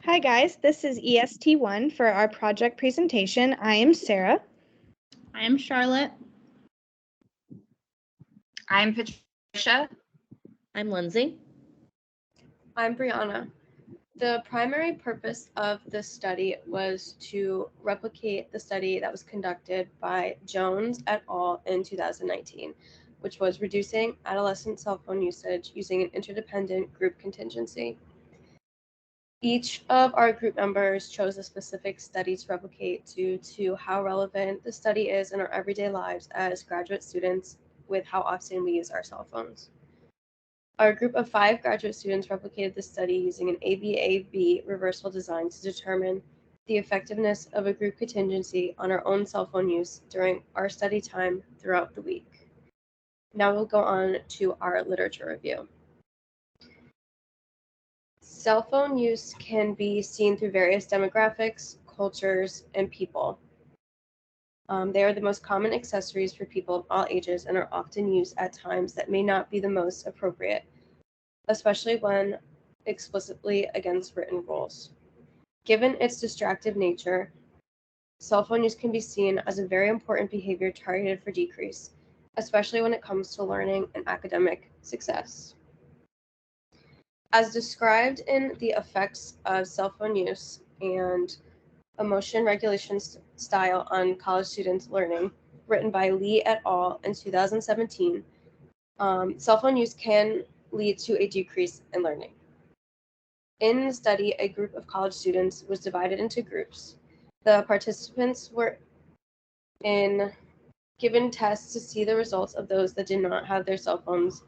Hi guys, this is EST1 for our project presentation. I am Sarah. I am Charlotte. I'm Patricia. I'm Lindsay. I'm Brianna. The primary purpose of this study was to replicate the study that was conducted by Jones et al. In 2019, which was reducing adolescent cell phone usage using an interdependent group contingency. Each of our group members chose a specific study to replicate due to how relevant the study is in our everyday lives as graduate students with how often we use our cell phones. Our group of 5 graduate students replicated the study using an ABAB reversal design to determine the effectiveness of a group contingency on our own cell phone use during our study time throughout the week. Now we'll go on to our literature review. Cell phone use can be seen through various demographics, cultures, and people. They are the most common accessories for people of all ages and are often used at times that may not be the most appropriate, especially when explicitly against written rules. Given its distractive nature, cell phone use can be seen as a very important behavior targeted for decrease, especially when it comes to learning and academic success. As described in The Effects of Cell Phone Use and Emotion Regulation Style on College Students' Learning, written by Lee et al. In 2017, cell phone use can lead to a decrease in learning. In the study, a group of college students was divided into groups. The participants were given tests to see the results of those that did not have their cell phones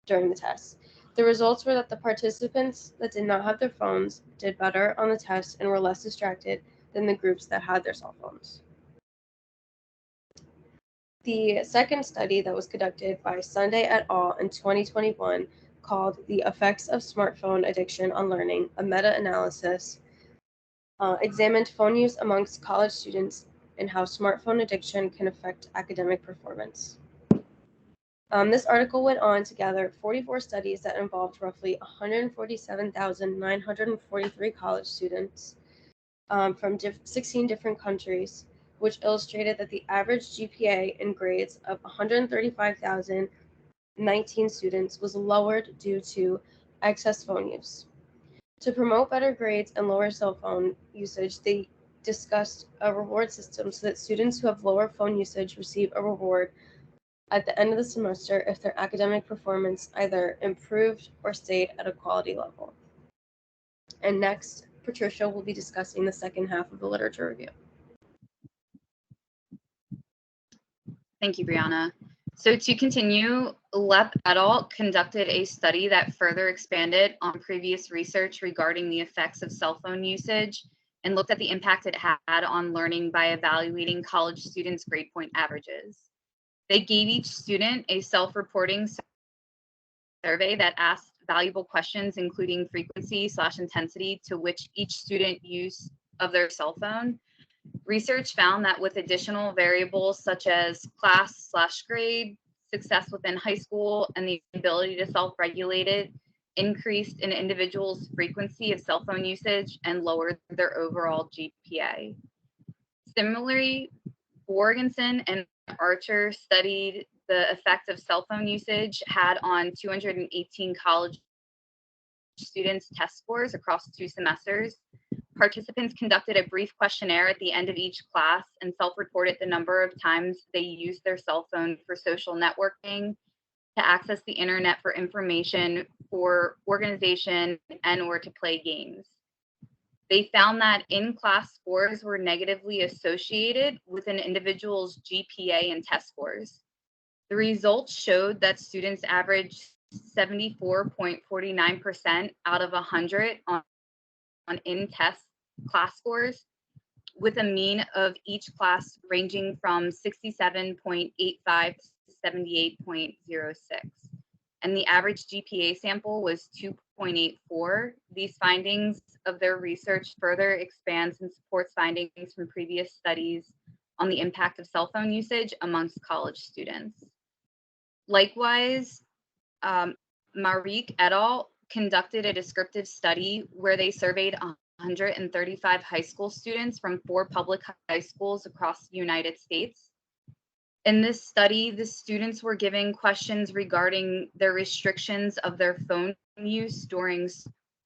during the test. The results were that the participants that did not have their phones did better on the test and were less distracted than the groups that had their cell phones. The second study that was conducted by Sunday et al. In 2021, called The Effects of Smartphone Addiction on Learning, a meta-analysis, examined phone use amongst college students and how smartphone addiction can affect academic performance. This article went on to gather 44 studies that involved roughly 147,943 college students from 16 different countries, which illustrated that the average GPA in grades of 135,019 students was lowered due to excess phone use. To promote better grades and lower cell phone usage, they discussed a reward system so that students who have lower phone usage receive a reward at the end of the semester if their academic performance either improved or stayed at a quality level. And next, Patricia will be discussing the second half of the literature review. Thank you, Brianna. So to continue, Lep et al. Conducted a study that further expanded on previous research regarding the effects of cell phone usage and looked at the impact it had on learning by evaluating college students' grade point averages. They gave each student a self-reporting survey that asked valuable questions, including frequency/intensity to which each student used of their cell phone. Research found that with additional variables such as class/grade, success within high school, and the ability to self-regulate it, increased an individual's frequency of cell phone usage and lowered their overall GPA. Similarly, Borgenson and Archer studied the effect of cell phone usage had on 218 college students' test scores across 2 semesters. Participants conducted a brief questionnaire at the end of each class and self-reported the number of times they used their cell phone for social networking, to access the internet for information, for organization, and or to play games. They found that in-class scores were negatively associated with an individual's GPA and test scores. The results showed that students averaged 74.49% out of 100 on in-test class scores, with a mean of each class ranging from 67.85 to 78.06. And the average GPA sample was 2.84. These findings of their research further expands and supports findings from previous studies on the impact of cell phone usage amongst college students. Likewise, Marique et al. Conducted a descriptive study where they surveyed 135 high school students from 4 public high schools across the United States. In this study, the students were given questions regarding their restrictions of their phone use during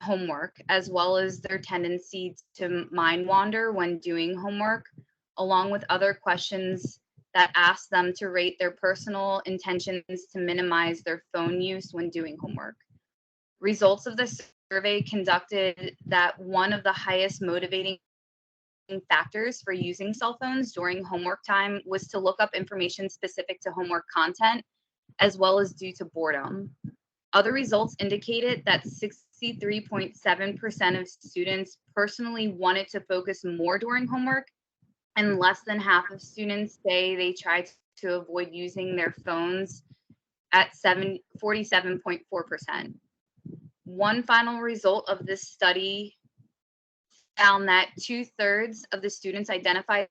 homework, as well as their tendency to mind wander when doing homework, along with other questions that asked them to rate their personal intentions to minimize their phone use when doing homework. Results of the survey conducted that one of the highest motivating factors for using cell phones during homework time was to look up information specific to homework content, as well as due to boredom. Other results indicated that 63.7% of students personally wanted to focus more during homework, and less than half of students say they tried to avoid using their phones at 47.4%. One final result of this study found that 2/3 of the students identified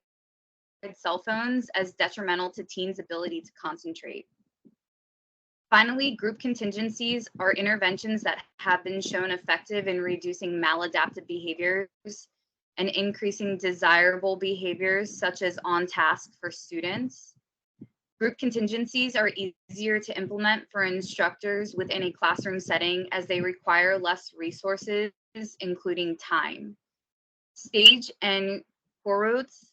cell phones as detrimental to teens' ability to concentrate. Finally, group contingencies are interventions that have been shown effective in reducing maladaptive behaviors and increasing desirable behaviors, such as on task for students. Group contingencies are easier to implement for instructors within a classroom setting as they require less resources, including time. Stage and Horowitz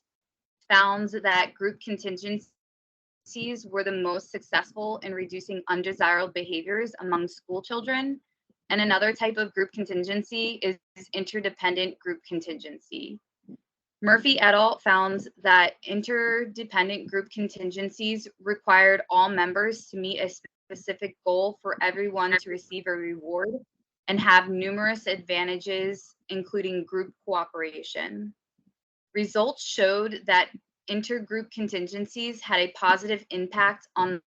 found that group contingencies were the most successful in reducing undesirable behaviors among school children. And another type of group contingency is interdependent group contingency. Murphy et al. Found that interdependent group contingencies required all members to meet a specific goal for everyone to receive a reward and have numerous advantages, including group cooperation. Results showed that intergroup contingencies had a positive impact on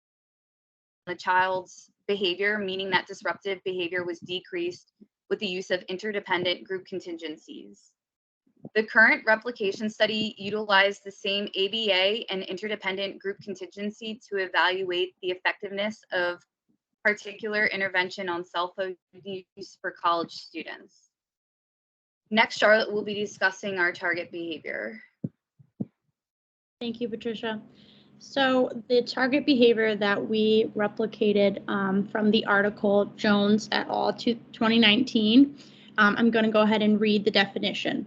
the child's behavior, meaning that disruptive behavior was decreased with the use of interdependent group contingencies. The current replication study utilized the same ABA and interdependent group contingency to evaluate the effectiveness of particular intervention on cell phone use for college students. Next, Charlotte will be discussing our target behavior. Thank you, Patricia. So the target behavior that we replicated from the article Jones et al. 2019, I'm going to go ahead and read the definition.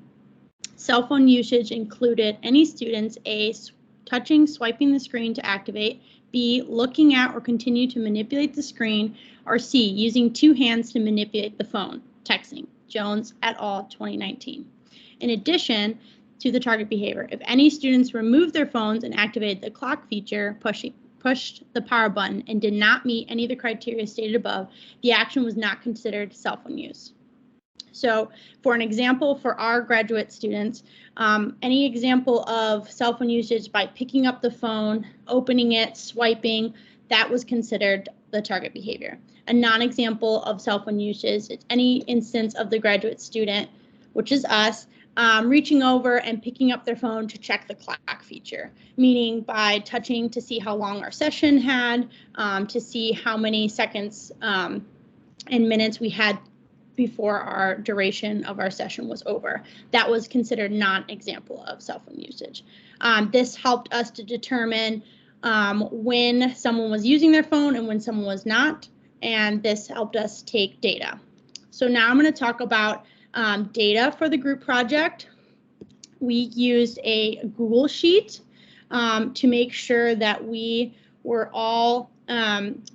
Cell phone usage included any students A, touching, swiping the screen to activate, B, looking at or continue to manipulate the screen, or C, using two hands to manipulate the phone, texting. Jones et al. 2019. In addition to the target behavior, if any students removed their phones and activated the clock feature, pushed the power button, and did not meet any of the criteria stated above, the action was not considered cell phone use. So for an example, for our graduate students, any example of cell phone usage by picking up the phone, opening it, swiping, that was considered the target behavior. A non-example of cell phone usage is any instance of the graduate student, which is us, reaching over and picking up their phone to check the clock feature, meaning by touching to see how long our session had, to see how many seconds and minutes we had before our duration of our session was over. That was considered non-example of cell phone usage. This helped us to determine when someone was using their phone and when someone was not, and this helped us take data. So now I'm going to talk about data for the group project. We used a Google Sheet to make sure that we were all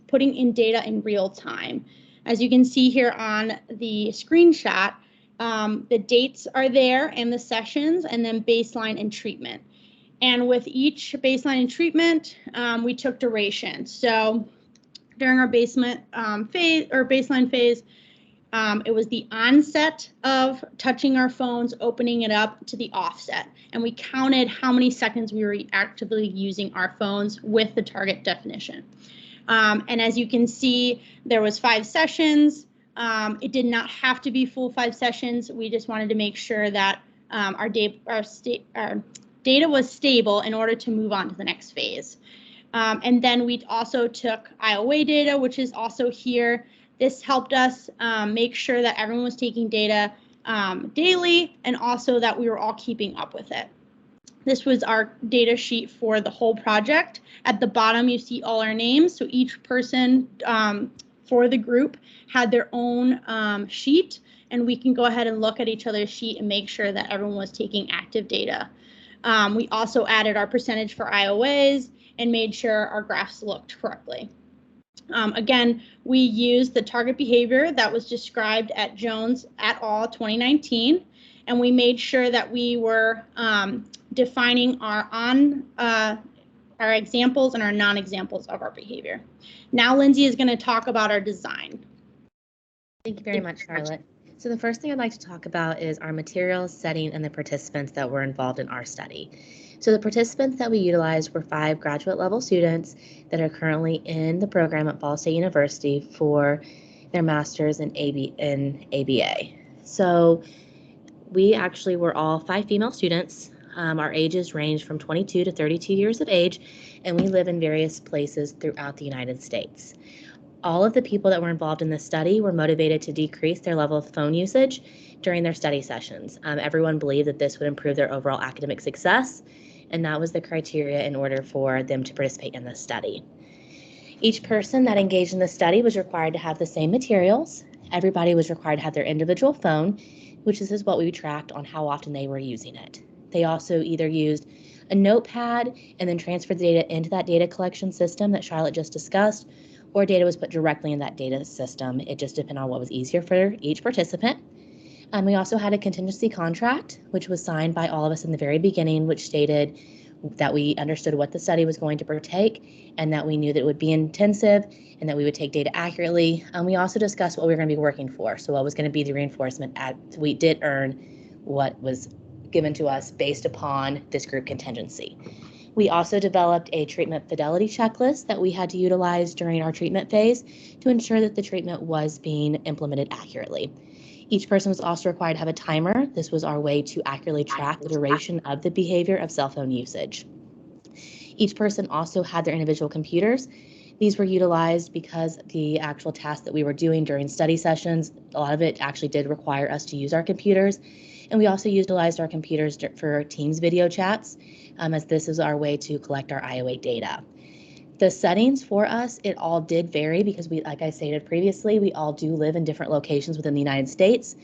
putting in data in real time. As you can see here on the screenshot, the dates are there and the sessions, and then baseline and treatment. And with each baseline and treatment, we took duration. So during our baseline phase, it was the onset of touching our phones, opening it up, to the offset. And we counted how many seconds we were actively using our phones with the target definition. And as you can see, there was 5 sessions. It did not have to be full 5 sessions. We just wanted to make sure that our data was stable in order to move on to the next phase. And then we also took IOA data, which is also here. This helped us make sure that everyone was taking data daily, and also that we were all keeping up with it. This was our data sheet for the whole project. At the bottom, you see all our names. So each person for the group had their own sheet, and we can go ahead and look at each other's sheet and make sure that everyone was taking active data. We also added our percentage for IOAs and made sure our graphs looked correctly. Again, we used the target behavior that was described at Jones et al. 2019, and we made sure that we were defining our examples and our non-examples of our behavior. Now Lindsay is going to talk about our design. Thank you very much, Charlotte. So the first thing I'd like to talk about is our materials, setting, and the participants that were involved in our study. So the participants that we utilized were 5 graduate level students that are currently in the program at Ball State University for their master's in ABA. So we actually were all 5 female students. Our ages range from 22 to 32 years of age, and we live in various places throughout the United States. All of the people that were involved in this study were motivated to decrease their level of phone usage during their study sessions. Everyone believed that this would improve their overall academic success, and that was the criteria in order for them to participate in this study. Each person that engaged in the study was required to have the same materials. Everybody was required to have their individual phone, which this is what we tracked on how often they were using it. They also either used a notepad and then transferred the data into that data collection system that Charlotte just discussed, or data was put directly in that data system. It just depended on what was easier for each participant. We also had a contingency contract, which was signed by all of us in the very beginning, which stated that we understood what the study was going to partake and that we knew that it would be intensive and that we would take data accurately. We also discussed what we were going to be working for. So what was going to be the reinforcement. We did earn what was given to us based upon this group contingency. We also developed a treatment fidelity checklist that we had to utilize during our treatment phase to ensure that the treatment was being implemented accurately. Each person was also required to have a timer. This was our way to accurately track the duration of the behavior of cell phone usage. Each person also had their individual computers. These were utilized because the actual tasks that we were doing during study sessions, a lot of it actually did require us to use our computers. And we also utilized our computers for Teams video chats, as this is our way to collect our IOA data. The settings for us, it all did vary because we, like I stated previously, we all do live in different locations within the United States.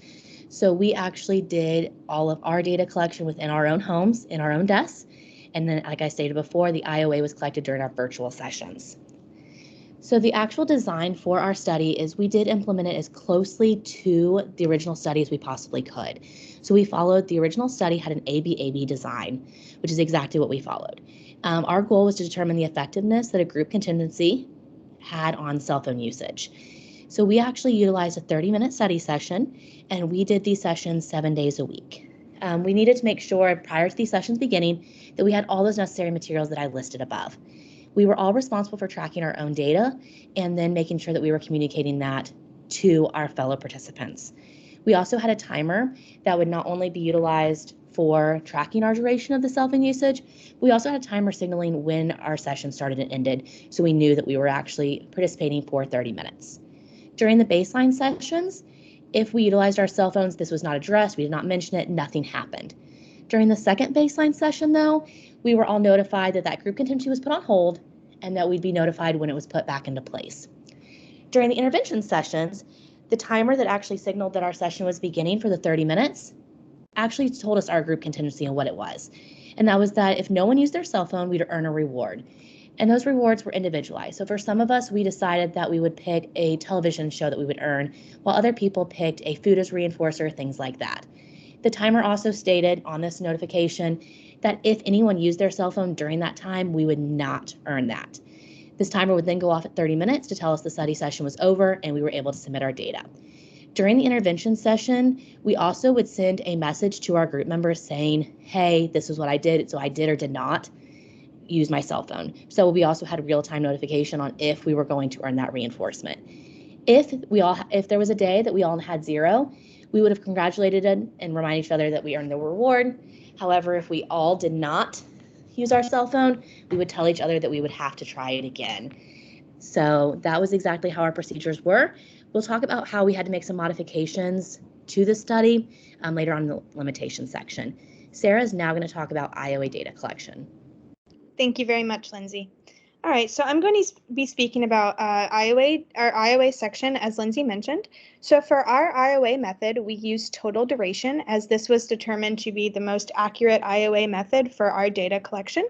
So we actually did all of our data collection within our own homes, in our own desks. And then, like I stated before, the IOA was collected during our virtual sessions. So the actual design for our study is we did implement it as closely to the original study as we possibly could. So we followed the original study, had an AB design, which is exactly what we followed. Our goal was to determine the effectiveness that a group contingency had on cell phone usage. So we actually utilized a 30-minute study session, and we did these sessions 7 days a week. We needed to make sure prior to these sessions beginning that we had all those necessary materials that I listed above. We were all responsible for tracking our own data and then making sure that we were communicating that to our fellow participants. We also had a timer that would not only be utilized for tracking our duration of the cell phone usage, we also had a timer signaling when our session started and ended, so we knew that we were actually participating for 30 minutes. During the baseline sessions, if we utilized our cell phones, this was not addressed, we did not mention it, nothing happened. During the second baseline session, though, we were all notified that that group contingency was put on hold and that we'd be notified when it was put back into place. During the intervention sessions, the timer that actually signaled that our session was beginning for the 30 minutes actually told us our group contingency and what it was. And that was that if no one used their cell phone, we'd earn a reward. And those rewards were individualized. So for some of us, we decided that we would pick a television show that we would earn, while other people picked a food as reinforcer, things like that. The timer also stated on this notification that if anyone used their cell phone during that time, we would not earn that. This timer would then go off at 30 minutes to tell us the study session was over and we were able to submit our data. During the intervention session, we also would send a message to our group members saying, hey, this is what I did, so I did or did not use my cell phone. So we also had a real-time notification on if we were going to earn that reinforcement. If there was a day that we all had 0, we would have congratulated and reminded each other that we earned the reward. However, if we all did not use our cell phone, we would tell each other that we would have to try it again. So that was exactly how our procedures were. We'll talk about how we had to make some modifications to the study later on in the limitation section. Sarah is now going to talk about IOA data collection. Thank you very much, Lindsay. All right, so I'm going to be speaking about our IOA section, as Lindsay mentioned. So for our IOA method, we use total duration, as this was determined to be the most accurate IOA method for our data collection.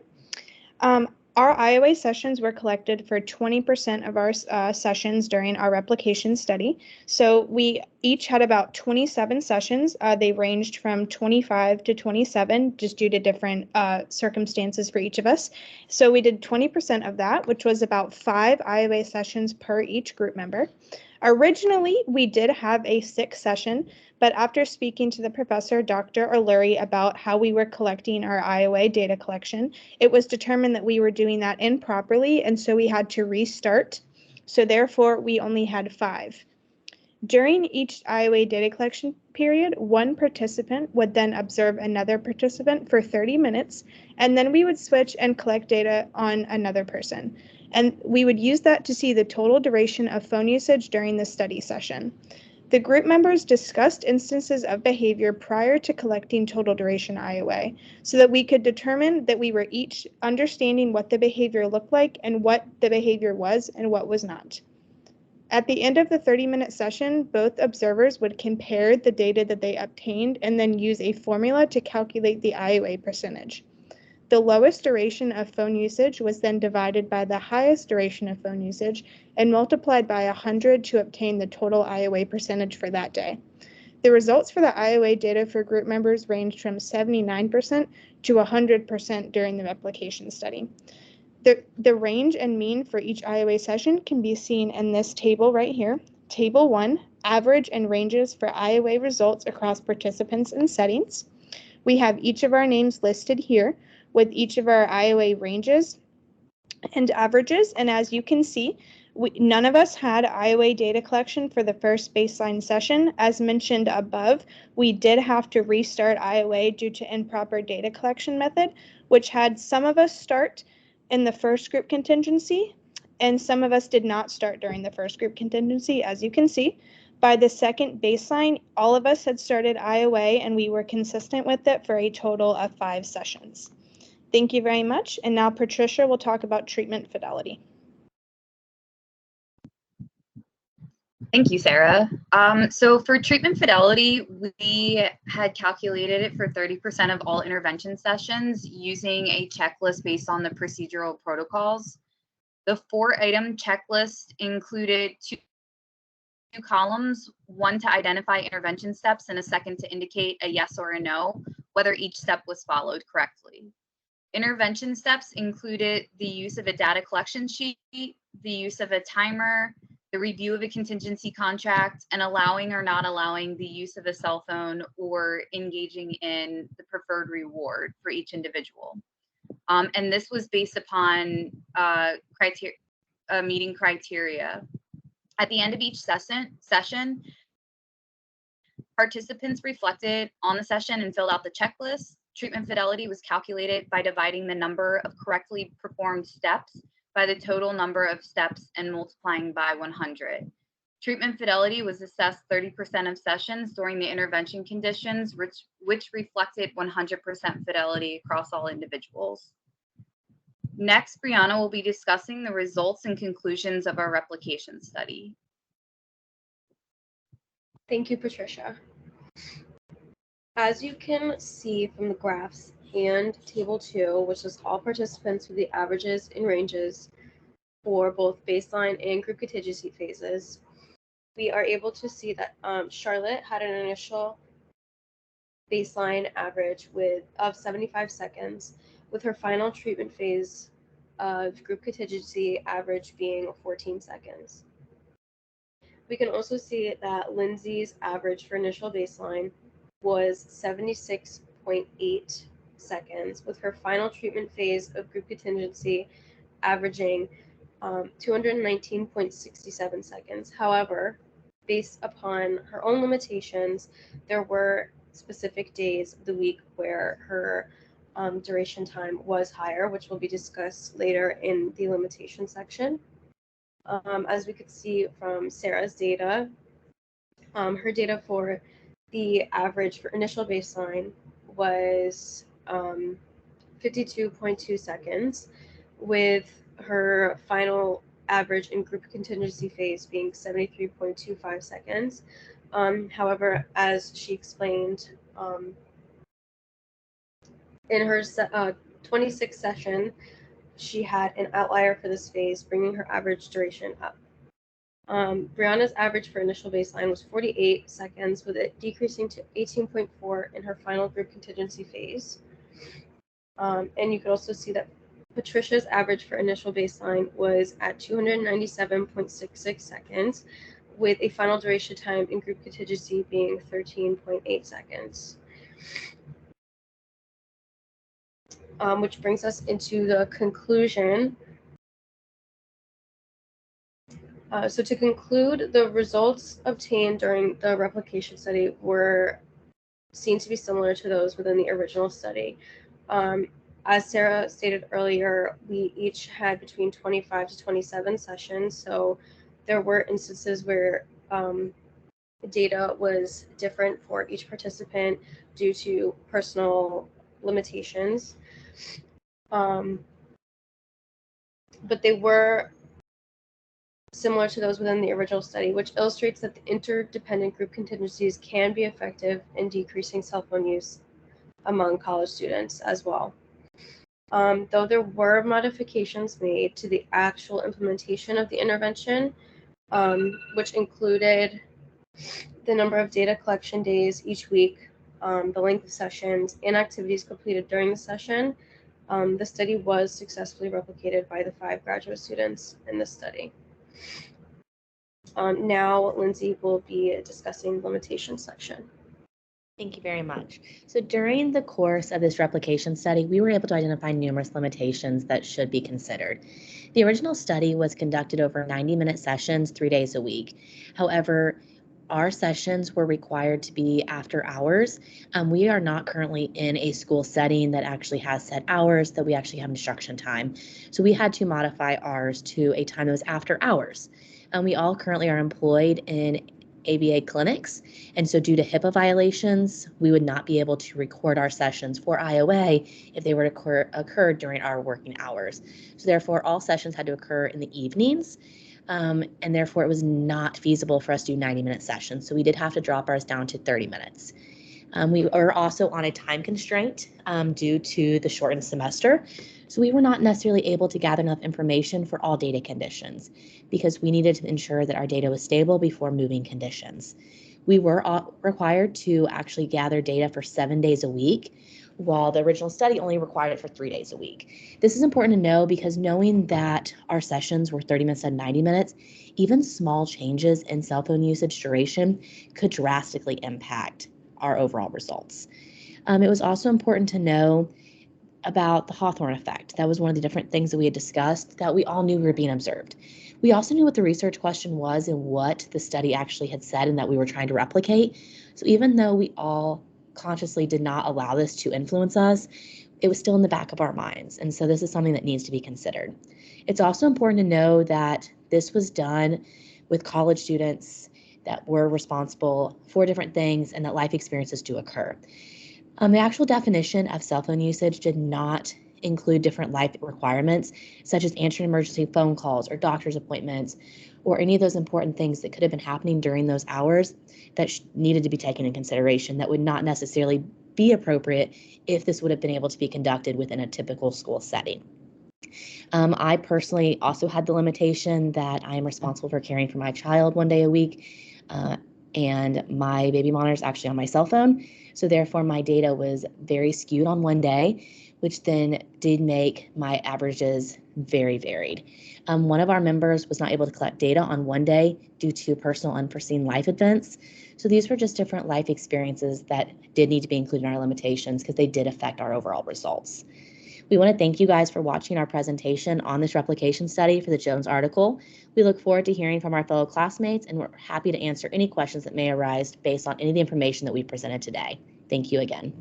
Our IOA sessions were collected for 20% of our sessions during our replication study. So we each had about 27 sessions. They ranged from 25 to 27, just due to different circumstances for each of us. So we did 20% of that, which was about 5 IOA sessions per each group member. Originally, we did have a 6th session, but after speaking to the professor, Dr. O'Leary, about how we were collecting our IOA data collection, it was determined that we were doing that improperly, and so we had to restart. So therefore, we only had 5. During each IOA data collection period, one participant would then observe another participant for 30 minutes, and then we would switch and collect data on another person. And we would use that to see the total duration of phone usage during the study session. The group members discussed instances of behavior prior to collecting total duration IOA, so that we could determine that we were each understanding what the behavior looked like and what the behavior was and what was not. At the end of the 30-minute session, both observers would compare the data that they obtained and then use a formula to calculate the IOA percentage. The lowest duration of phone usage was then divided by the highest duration of phone usage and multiplied by 100 to obtain the total IOA percentage for that day. The results for the IOA data for group members ranged from 79% to 100% during the replication study. The range and mean for each IOA session can be seen in this table right here. Table 1, average and ranges for IOA results across participants and settings. We have each of our names listed here with each of our IOA ranges and averages. And as you can see, none of us had IOA data collection for the first baseline session. As mentioned above, we did have to restart IOA due to improper data collection method, which had some of us start in the first group contingency, and some of us did not start during the first group contingency, as you can see. By the second baseline, all of us had started IOA, and we were consistent with it for a total of 5 sessions. Thank you very much. And now Patricia will talk about treatment fidelity. Thank you, Sarah. So for treatment fidelity, we had calculated it for 30% of all intervention sessions using a checklist based on the procedural protocols. The 4-item checklist included two columns, one to identify intervention steps and a second to indicate a yes or a no, whether each step was followed correctly. Intervention steps included the use of a data collection sheet, the use of a timer, the review of a contingency contract, and allowing or not allowing the use of a cell phone or engaging in the preferred reward for each individual. And this was based upon meeting criteria. At the end of each session, participants reflected on the session and filled out the checklist. Treatment fidelity was calculated by dividing the number of correctly performed steps by the total number of steps and multiplying by 100. Treatment fidelity was assessed 30% of sessions during the intervention conditions, which reflected 100% fidelity across all individuals. Next, Brianna will be discussing the results and conclusions of our replication study. Thank you, Patricia. As you can see from the graphs and table 2, which is all participants with the averages and ranges for both baseline and group contingency phases, we are able to see that Charlotte had an initial baseline average of 75 seconds, with her final treatment phase of group contingency average being 14 seconds. We can also see that Lindsay's average for initial baseline was 76.8 seconds, with her final treatment phase of group contingency averaging 219.67 seconds. However, based upon her own limitations, there were specific days of the week where her duration time was higher, which will be discussed later in the limitation section. As we could see from Sarah's data, her data for the average for initial baseline was 52.2 seconds, with her final average in group contingency phase being 73.25 seconds. However, as she explained, in her 26th session, she had an outlier for this phase, bringing her average duration up. Brianna's average for initial baseline was 48 seconds, with it decreasing to 18.4 in her final group contingency phase. And you could also see that Patricia's average for initial baseline was at 297.66 seconds, with a final duration time in group contingency being 13.8 seconds. Which brings us into the conclusion. So to conclude, the results obtained during the replication study were seen to be similar to those within the original study. As Sarah stated earlier, we each had between 25 to 27 sessions, so there were instances where data was different for each participant due to personal limitations. But they were similar to those within the original study, which illustrates that the interdependent group contingencies can be effective in decreasing cell phone use among college students as well. Though there were modifications made to the actual implementation of the intervention, which included the number of data collection days each week, the length of sessions, and activities completed during the session, the study was successfully replicated by the 5 graduate students in this study. Now, Lindsay will be discussing the limitations section. Thank you very much. So during the course of this replication study, we were able to identify numerous limitations that should be considered. The original study was conducted over 90-minute sessions, 3 days a week. However, our sessions were required to be after hours. We are not currently in a school setting that actually has set hours, that we actually have instruction time. So we had to modify ours to a time that was after hours. We all currently are employed in ABA clinics, and so due to HIPAA violations, we would not be able to record our sessions for IOA if they were to occur during our working hours. So therefore, all sessions had to occur in the evenings, and therefore it was not feasible for us to do 90-minute sessions. So we did have to drop ours down to 30 minutes. We were also on a time constraint due to the shortened semester. So we were not necessarily able to gather enough information for all data conditions because we needed to ensure that our data was stable before moving conditions. We were required to actually gather data for 7 days a week, while the original study only required it for 3 days a week. This is important to know because knowing that our sessions were 30 minutes and 90 minutes, even small changes in cell phone usage duration could drastically impact our overall results. It was also important to know about the Hawthorne effect. That was one of the different things that we had discussed that we all knew we were being observed. We also knew what the research question was and what the study actually had said and that we were trying to replicate. So even though we all consciously did not allow this to influence us, it was still in the back of our minds. And so this is something that needs to be considered. It's also important to know that this was done with college students that were responsible for different things and that life experiences do occur. The actual definition of cell phone usage did not include different life requirements, such as answering emergency phone calls or doctor's appointments, or any of those important things that could have been happening during those hours that needed to be taken in consideration that would not necessarily be appropriate if this would have been able to be conducted within a typical school setting. I personally also had the limitation that I am responsible for caring for my child 1 day a week, and my baby monitor is actually on my cell phone. So therefore, my data was very skewed on 1 day, which then did make my averages very varied. One of our members was not able to collect data on 1 day due to personal unforeseen life events. So these were just different life experiences that did need to be included in our limitations because they did affect our overall results. We want to thank you guys for watching our presentation on this replication study for the Jones article. We look forward to hearing from our fellow classmates, and we're happy to answer any questions that may arise based on any of the information that we presented today. Thank you again.